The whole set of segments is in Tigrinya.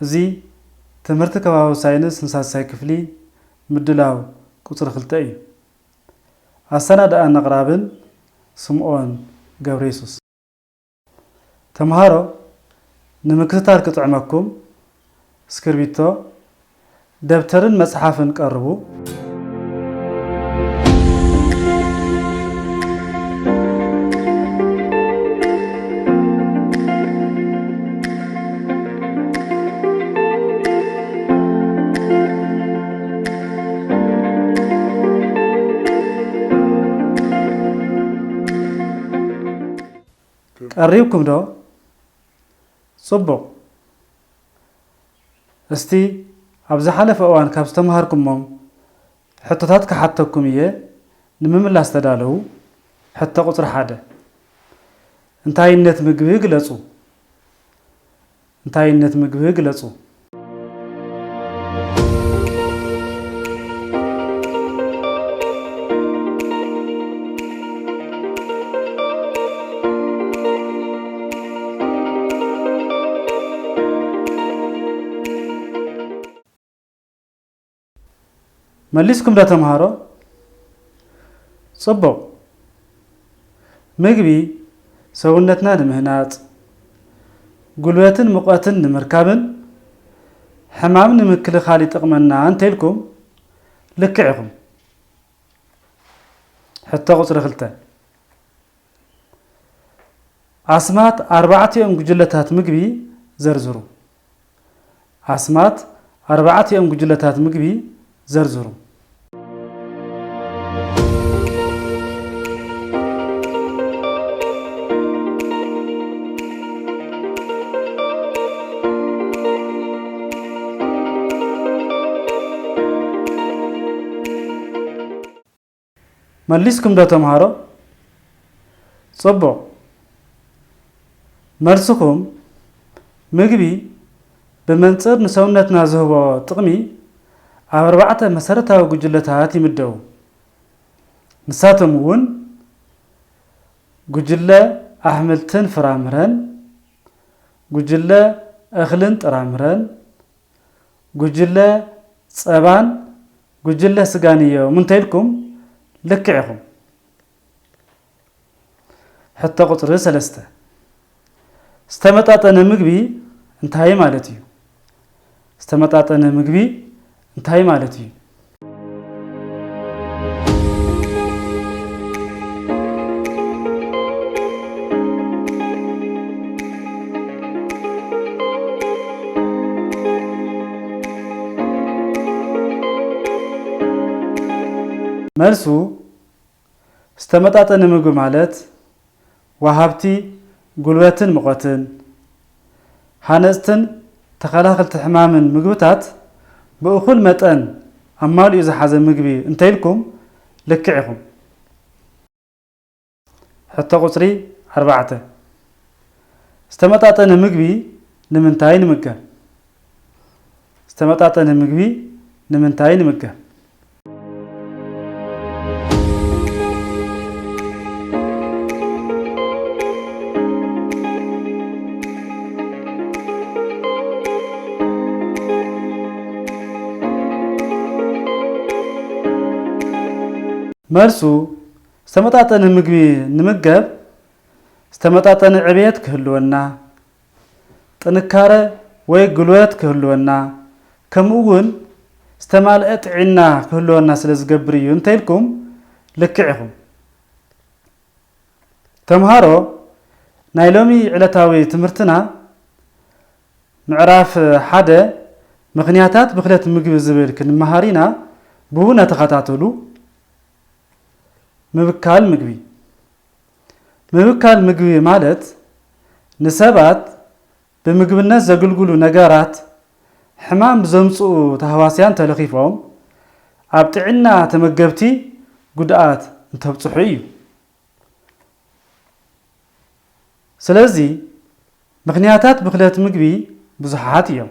زي تمرت كباو ساينس نساساي كفلي مدلاو قصر خلتاي أسانا دا نقرابن سمعون غوريسوس تمهارو نمكتتار كطعمكم سكربيتو دبترن مصحافن قربو قريبكم دو صبو استي ابز حلف اوان كاب استمهاركم حطتات كحطكم يه نمملا استدالو حتى قطر حاده انتاينت مغبي غلصو انتاينت مغبي غلصو مليسكم دا تمهارو صبو مغبي سونتنا نمهنات قلواتن مقواتن نمركابن حمام نمكل خالي تقمنا انتلكم لكعكم حتى قصر خلتا عصمات 4 يوم قجلتات مغبي زرزرو عصمات 4 يوم قجلتات مغبي زرزرو مليسكم دا تمهارو صبو مرسكم مغبي بمنصر نسونتنا زهبو تقمي 4 مسارتاو ጉጅለታት ይምደው ንሳተሙን ጉጅለ አህምልትን ፍራምረን ጉጅለ እኽልን ጥራምረን ጉጅለ ጸባን ጉጅለ ስጋንየው ምንተይልኩም ለክዕኹም حتى قطر 3 استمጣጠነ ምግቢ እንታይ ማለት እዩ استمጣጠነ ምግቢ እንታይ ማለት እዩ መልሱ استمጣጠነ ምግቢ ማለት ወሃብቲ ጉልበትን ሙቀትን ሃነስትን ተኸላኸልቲ ሕማምን ምግብታት بأخل متن أمال إذا حزم مجبي انتيلكم لكعكم حتى قصري 4 استمتعتنا مجبي نمنتاين مكة استمتعتنا مجبي نمنتاين مكة مرسو استمتعتنا مغبي نمغب استمتعتنا عبيت كهلونا طنكاره ወይ ጉልበት كهلونا كمون استمالئت عنا كهلونا ስለዝገብር እዩ እንተይልኩም ልክዕኹም ተምሃሮ ናይ ሎሚ ዕለታዊ ትምህርትና ምዕራፍ 1 ምክንያታት ብክለት ምግቢ ዝብል ክንመሃሪና ብሁና ተኸታተሉ مبكال مغبي ማለት ንሰባት በምግብነት ዘገልግሉ ነገራት ሕማም ዘምጹ ተህዋስያን ተለኺፎም ኣብ ጥዕና ተመገብቲ ጉድኣት እንተብጽሑ እዩ ስለዚ ምክንያታት ብክለት ምግቢ ብዙሓት እዮም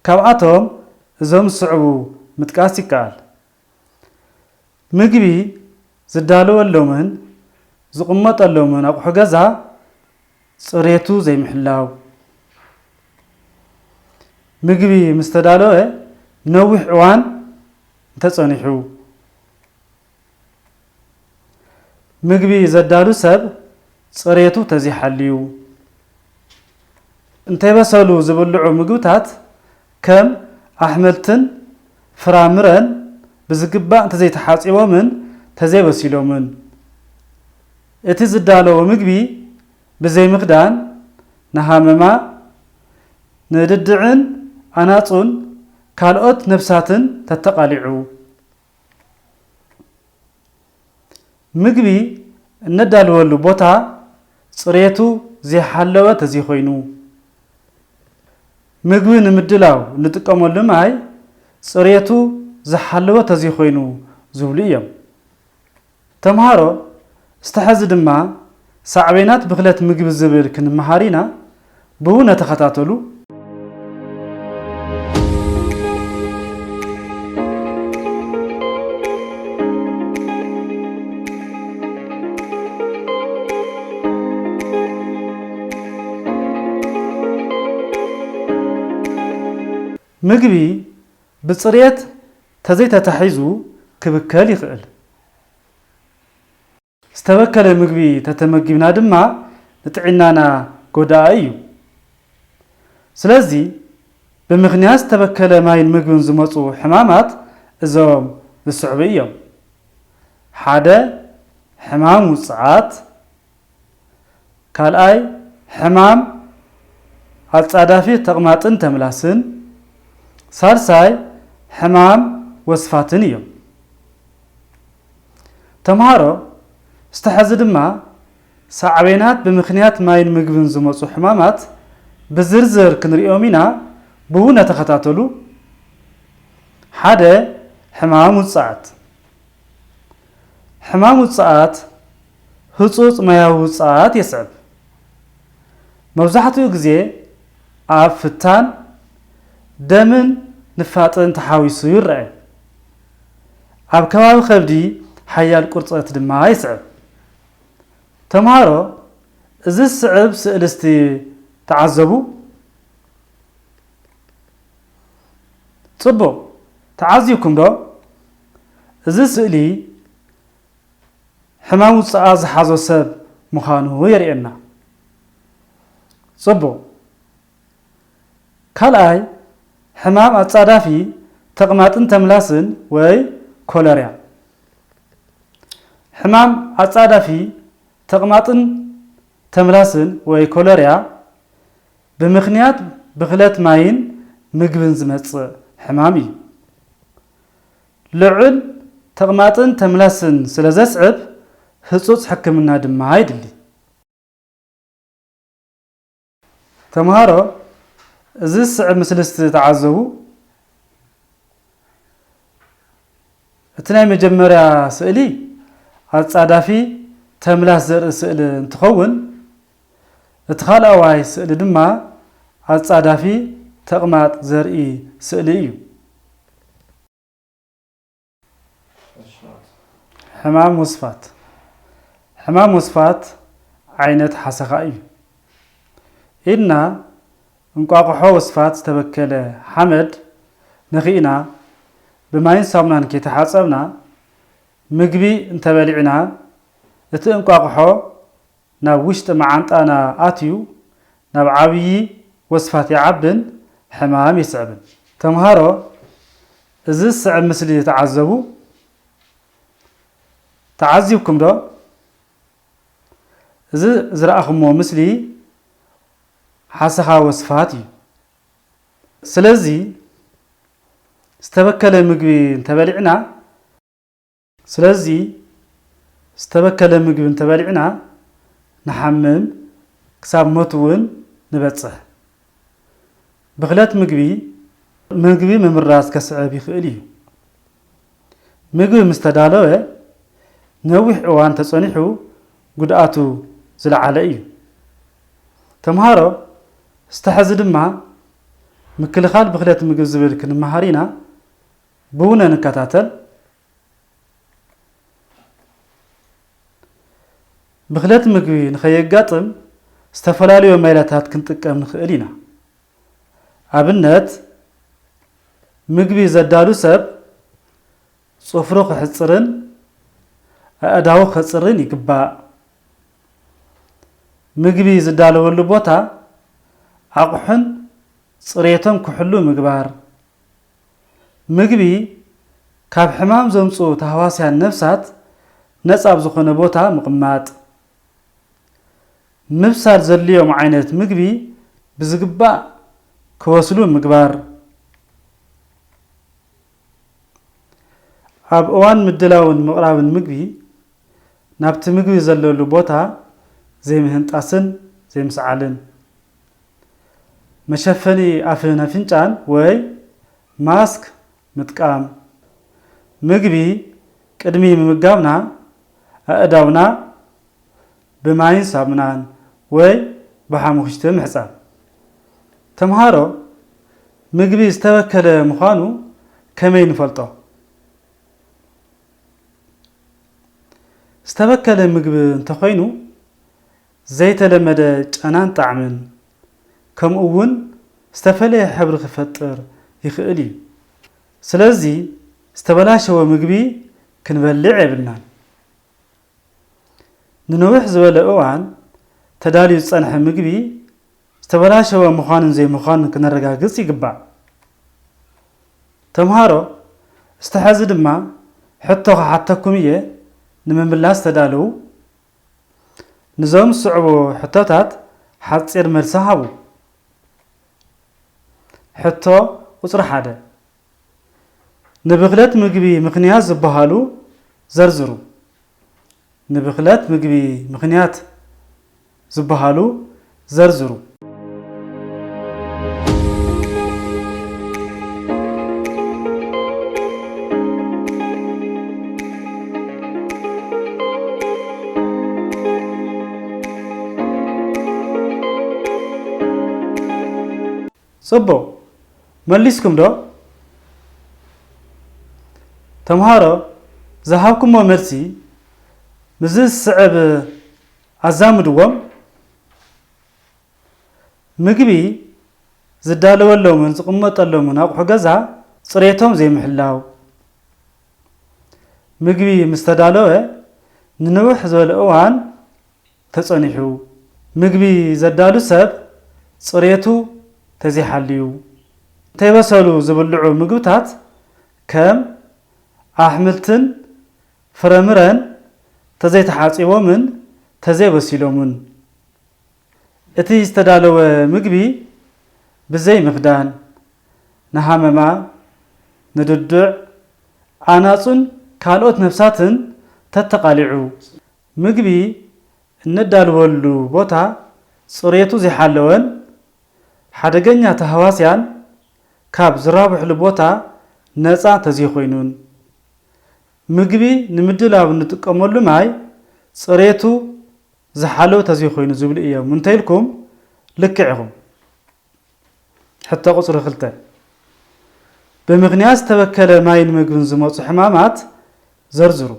ካብኣቶም እዞም ስዕቡ ምጥቃስ ይከኣል ምግቢ ዝዳለወሎምን ዝቕመጠሎምን ኣቑሑ ገዛ ጽሬቱ ዘይምሕላው ምግቢ مستدالو نوح عوان تتصنيحو ምግቢ ዘዳሉ ሰብ ጽሬቱ ተዚሐልዩ እንተይበሰሉ ዝብልዑ ምግብታት ከም ኣሕምልትን ፍራምረን ብዝግባእ እንተዘይተሓጺቦምን ተዘይበሲሎምን እቲ ዝዳለዎ ምግቢ ብዘይ ምኽዳን ንሃመማ ንድድዕን ኣናጹን ካልኦት ነፍሳትን ተተቃሊዑ ምግቢ እነዳልወሉ ቦታ ጽሬቱ ዘይሓለወ ተዘይኾይኑ ምግቢ ንምድላው ንጥቀመሉ ማይ ጽሬቱ ዝሓለወ ተዘይኾይኑ ዝብሉ እዮም ተምሃሮ ዝተሐዚ ድማ ሳዕቤናት ብኽለት ምግቢ ዝብል ክንመሃሪና ብእውነ ተኸታተሉ ምግቢ ብጽሬት ተዘይተታሒዙ ክብከል ይኽእል ዝተበከለ ምግቢ ተተመጊብና ድማ ንጥዕናና ጎዳኢ እዩ ስለዚ ብምኽንያት ዝተበከለ ማይን ምግብን ዝመጹ ሕማማት እዞም ዝስዕቡ እዮም ሓደ ሕማም ውጽዓት ካልኣይ ሕማም ኣጻዳፊ ተቕማጥን ተምላስን ሳልሳይ ሕማም ወስፋትን እዮም ተምሃሮ ዝተሐዚ ድማ ሳዕቤናት ብምኽንያት ማይን ምግብን ዝመጹ ሕማማት ብዝርዝር ክንሪኦም ኢና ብእውነ ተኸታተሉ ሓደ ሕማም ውጽዓት ሕማም ውጽዓት ህጹጽ ማያዊ ውጽዓት የስዕብ መብዛሕትኡ ግዜ ኣብ ፍታን ደምን ንፋጥን ተሓዊሱ ይርአ ኣብ ከባቢ ከብዲ ሓያል ቁርፀት ድማ ይስዕብ ተምሃሮ እዚ ስዕብ ስእልስቲ ተዓዘቡ ጽቡቕ ተዓዚብኩም ዶ እዚ ስእሊ ሕማም ውጽዓት ዝሓዞ ሰብ ምዃኑ የርእየና ጽቡቕ ካልኣይ ሕማም ኣጻዳፊ ተቕማጥን ተምላስን ወይ ኮለርያ ሕማም ኣጻዳፊ ተቕማጥን ተምላስን ወይ ኮለርያ ብምኽንያት ብኽለት ማይን ምግብን ዝመጽእ ሕማም እዩ ልዑል ተቕማጥን ተምላስን ስለ ዘስዕብ ህጹጽ ሕክምና ድማ ይድሊ ተምሃሮ እዚ ስዕብ ምስልስቲ ተዓዘቡ እቲ ናይ መጀመርያ ስእሊ ኣጻዳፊ ተምላስ ዘርኢ ስእሊ እንትኸውን እቲ ካልኣዋይ ስእሊ ድማ ኣጻዳፊ ተቕማጥ ዘርኢ ስእሊ እዩ ሕማም ወስፋት ሕማም ወስፋት ዓይነት ሓሰኻ እዩ ኢድና እንቋቁሖ ወስፋት ዝተበከለ ሓመድ ንኽኢና ብማይን ሳሙናን ከይተሓፀብና ምግቢ እንተበሊዕና እቲ እንቋቁሖ ናብ ውሽጢ መዓንጣና ኣትዩ ናብ ዓብዪ ወስፋት ይዓብን ሕማም ይስዕብን ተምሃሮ እዚ ዝስዕብ ምስሊ ተዓዘቡ ተዓዚብኩም ዶ እዚ ዝረኣኹሞ ምስሊ ሓሰኻ ወስፋት እዩ ስለዚ ዝተበከለ ምግቢ እንተበሊዕና ንሓምም ክሳብ ሞት እውን ንበጽሕ ብኽለት ምግቢ ምምራዝ ከስዕብ ይኽእል እዩ ምግቢ ምስ ተዳለወ ነዊሕ እዋን ተጸኒሑ ጉድኣቱ ዝለዓለ እዩ ተምሃሮ ዝተሐዚ ድማ ምክልኻል ብኽለት ምግቢ ዝብል ክንመሃር ኢና ብእውነ ንከታተል ብኽለት ምግቢ ንኸየጋጥም ዝተፈላለዩ ሜላታት ክንጥቀም ንኽእል ኢና ኣብነት ምግቢ ዘዳሉ ሰብ ጽፍሩ ክሕጽርን ኣእዳው ክሕጽርን ይግባእ። ምግቢ ዝዳለወሉ ቦታ ኣቑሑን ጽሬቶም ክሕሉ ምግባር። ምግቢ ካብ ሕማም ዘምፁ ተህዋስያን ነፍሳት ነፃ ዝኾነ ቦታ ምቕማጥ። ምብሳል ዘድልዮም ዓይነት ምግቢ ብዝግባእ ክወስሉ ምግባር። ኣብ እዋን ምድላውን ምቕራብን ምግቢ ናብቲ ምግቢ ዘለሉ ቦታ ዘይምህንጣስን ዘይምስዓልን። መሸፈኒ ኣፍን ኣፍንጫን ወይ ማስክ ምጥቃም። ምግቢ ቅድሚ ምምጋብና ኣእዳውና ብማይን ሳሙናን ወይ ብሓሙኽሽቲ ምሕፃብ። ተምሃሮ ምግቢ ዝተበከለ ምዃኑ ከመይ ንፈልጦ? ዝተበከለ ምግቢ እንተኾይኑ ዘይተለመደ ጨናን ጣዕምን ከምኡ እውን ዝተፈለየ ሕብሪ ክፈጥር ይኽእል እዩ። ስለዚ ዝተበላሸወ ምግቢ ክንበልዕ የብልናን። ንነዊሕ ዝበለ እዋን ተዳልዩ ዝጸንሐ ምግቢ ዝተበላሸወ ምዃኑን ዘይምዃኑን ክነረጋግጽ ይግባእ። ተምሃሮ ዝተሕዚ ድማ ሕቶ ክሓተኩም እየ ንምምላስ ተዳለዉ። ንዞም ዝስዕቡ ሕቶታት ሓፂር መልሲ ሃቡ። ሕቶ ቁፅሪ 1 ንብኽለት ምግቢ ምኽንያት ዝበሃሉ ዘርዝሩ። ንብኽለት ምግቢ ምኽንያት ዝበሃሉ ዘርዝሩ። ጽቡቕ መሊስኩም ዶ? ተምሃሮ ዝሃብኩሞ መልሲ ምዝ ዝስዕብ ኣዛምድዎም። ምግቢ ዝዳለወሎምን ዝቕመጠሎምን ኣቑሑ ገዛ ጽሬቶም ዘይምሕላው። ምግቢ ምስ ተዳለወ ንንውሕ ዝበለ እዋን ተጸኒሑ። ምግቢ ዘዳሉ ሰብ ጽሬቱ ተዘይሓልዩ። እንተይበሰሉ ዝብልዑ ምግብታት ከም ኣሕምልትን ፍረምረን ተዘይተሓፂቦምን ተዘይበሲሎምን። እቲ ዝተዳለወ ምግቢ ብዘይ ምኽዳን ንሃመማ፣ ንድዱዕ፣ ኣናፁን ካልኦት ነፍሳትን ተተቃሊዑ። ምግቢ እነዳልወሉ ቦታ ጽሬቱ ዘይሓለወን ሓደገኛ ተህዋስያን ካብ ዝራብሕሉ ቦታ ነፃ ተዘይኮይኑን። ምግቢ ንምድላው እንጥቀመሉ ማይ ጽሬቱ ዝሓለወ ተዘይኮይኑ ዝብሉ እዮም። እንተይልኩም ልክዕ ኢኹም። ሕቶ ቁፅሪ 2 ብምኽንያት ዝተበከለ ማይን ምግብን ዝመፁ ሕማማት ዘርዝሩ።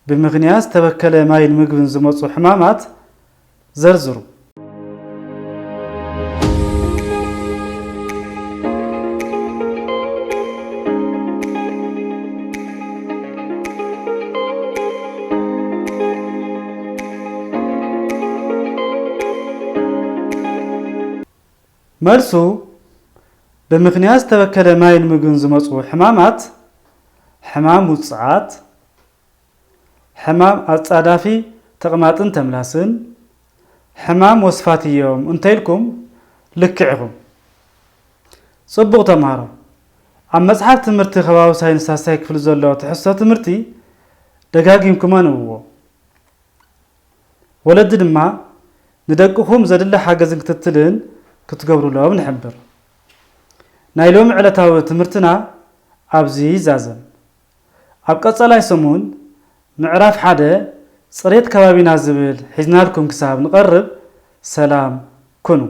ብምኽንያት ዝተበከለ ማይን ምግብን ዝመፁ ሕማማት ዘርዝሩ። መልሱ ብምኽንያት ዝተበከለ ማይን ምግብን ዝመፁ ሕማማት ሕማም ውፅዓት፣ ሕማም ኣጻዳፊ ተቕማጥን ተምላስን፣ ሕማም ወስፋት እዮም እንተይልኩም ልክዕ ኢኹም። ጽቡቕ ተምሃሮ ኣብ መጽሓፍ ትምህርቲ ከባቢ ሳይንስ ሳሳይ ክፍሊ ዘሎ ትሕዝቶ ትምህርቲ ደጋጊምኩም አንብብዎ። ወለዲ ድማ ንደቅኹም ዘድሊ ሓገዝን ክትትልን ክትገብሩሎም ንሕብር። ናይ ሎሚ ዕለታዊ ትምህርትና ኣብዚ ይዛዘም። ኣብ ቀጻላይ ሰሙን ምዕራፍ 1 ጽሬት ከባቢና ዝብል ሒዝናልኩም ክሳብ ንቐርብ ሰላም ኩኑ።